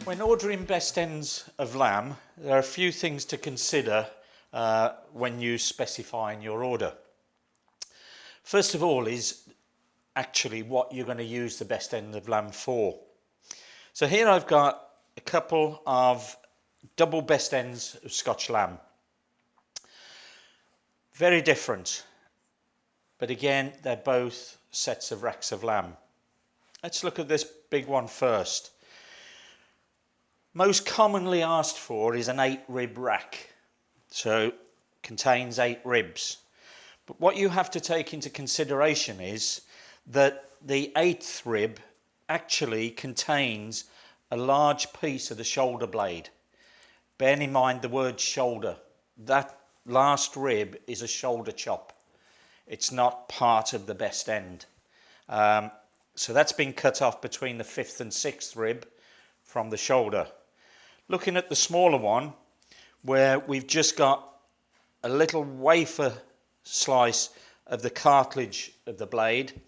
When ordering best ends of lamb, there are a few things to consider when you specifying your order. First of all is actually what you're going to use the best end of lamb for. So here I've got a couple of double best ends of Scotch lamb. Very different, but again they're both sets of racks of lamb. Let's look at this big one first. Most commonly asked for is an 8 rib rack, so contains 8 ribs. But what you have to take into consideration is that the 8th rib actually contains a large piece of the shoulder blade. Bear in mind the word shoulder. That last rib is a shoulder chop. It's not part of the best end. So that's been cut off between the 5th and 6th rib from the shoulder. Looking at the smaller one, where we've just got a little wafer slice of the cartilage of the blade,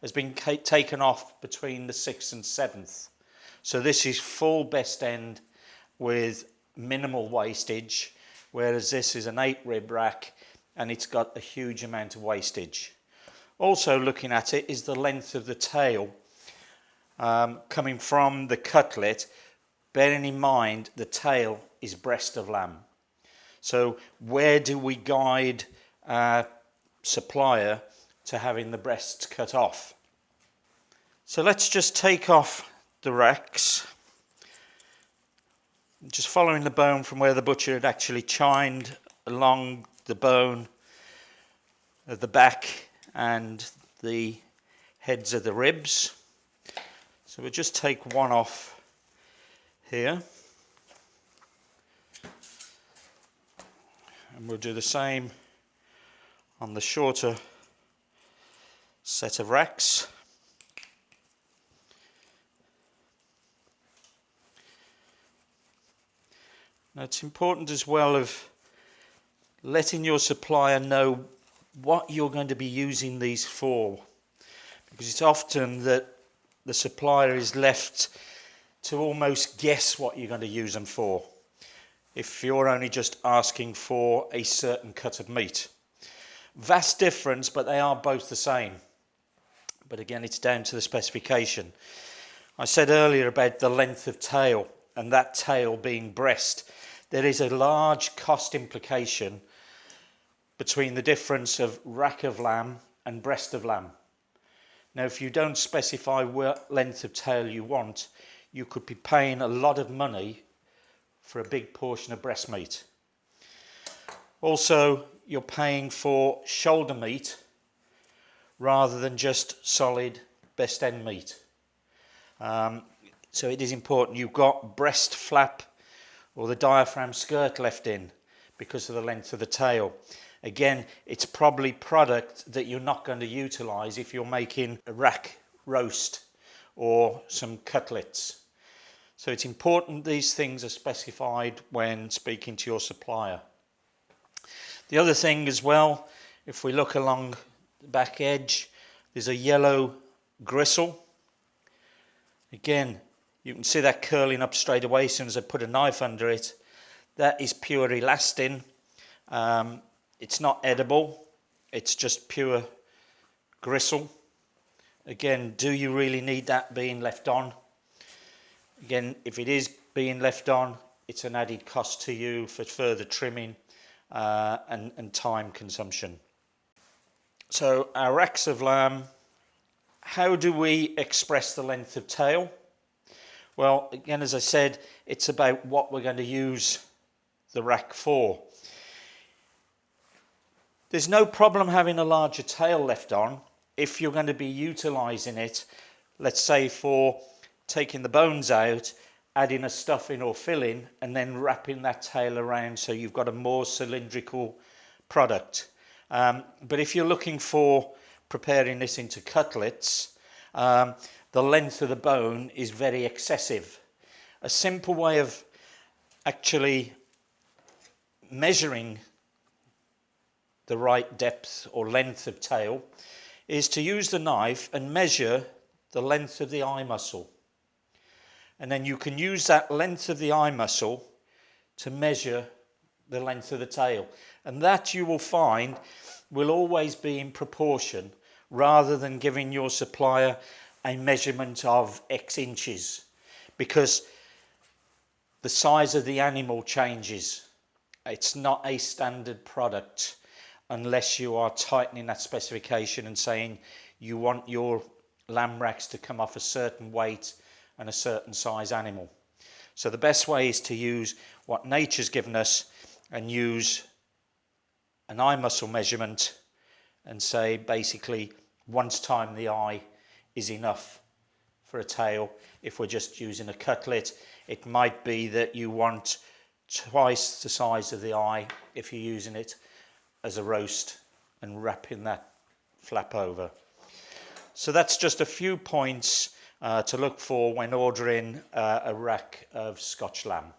has been taken off between the 6th and 7th. So this is full best end with minimal wastage, whereas this is an 8 rib rack and it's got a huge amount of wastage. Also looking at it is the length of the tail coming from the cutlet, bearing in mind the tail is breast of lamb. So where do we guide our supplier to having the breasts cut off? So let's just take off the racks, just following the bone from where the butcher had actually chined along the bone of the back and the heads of the ribs. So we'll just take one off here, and we'll do the same on the shorter set of racks. Now it's important as well of letting your supplier know what you're going to be using these for, because it's often that the supplier is left to almost guess what you're going to use them for if you're only just asking for a certain cut of meat. Vast difference, but they are both the same. But again, it's down to the specification. I said earlier about the length of tail and that tail being breast. There is a large cost implication between the difference of rack of lamb and breast of lamb. Now, if you don't specify what length of tail you want, you could be paying a lot of money for a big portion of breast meat. Also, you're paying for shoulder meat rather than just solid best end meat. So it is important you've got breast flap or the diaphragm skirt left in because of the length of the tail. Again, it's probably product that you're not going to utilise if you're making a rack roast or some cutlets. So it's important these things are specified when speaking to your supplier. The other thing as well, if we look along the back edge, there's a yellow gristle. Again, you can see that curling up straight away as soon as I put a knife under it. That is pure elastin. It's not edible, it's just pure gristle. Again, do you really need that being left on? Again, if it is being left on, it's an added cost to you for further trimming and time consumption. So our racks of lamb, how do we express the length of tail? Well, again, as I said, it's about what we're going to use the rack for. There's no problem having a larger tail left on if you're going to be utilising it, let's say for taking the bones out, adding a stuffing or filling, and then wrapping that tail around so you've got a more cylindrical product. But if you're looking for preparing this into cutlets, the length of the bone is very excessive. A simple way of actually measuring the right depth or length of tail is to use the knife and measure the length of the eye muscle. and then you can use that length of the eye muscle to measure the length of the tail, and that you will find will always be in proportion, rather than giving your supplier a measurement of X inches, because the size of the animal changes. It's not a standard product unless you are tightening that specification and saying you want your lamb racks to come off a certain weight and a certain size animal. So the best way is to use what nature's given us and use an eye muscle measurement and say basically once time the eye is enough for a tail. If we're just using a cutlet, it might be that you want twice the size of the eye if you're using it as a roast and wrapping that flap over. So that's just a few points to look for when ordering a rack of Scotch lamb.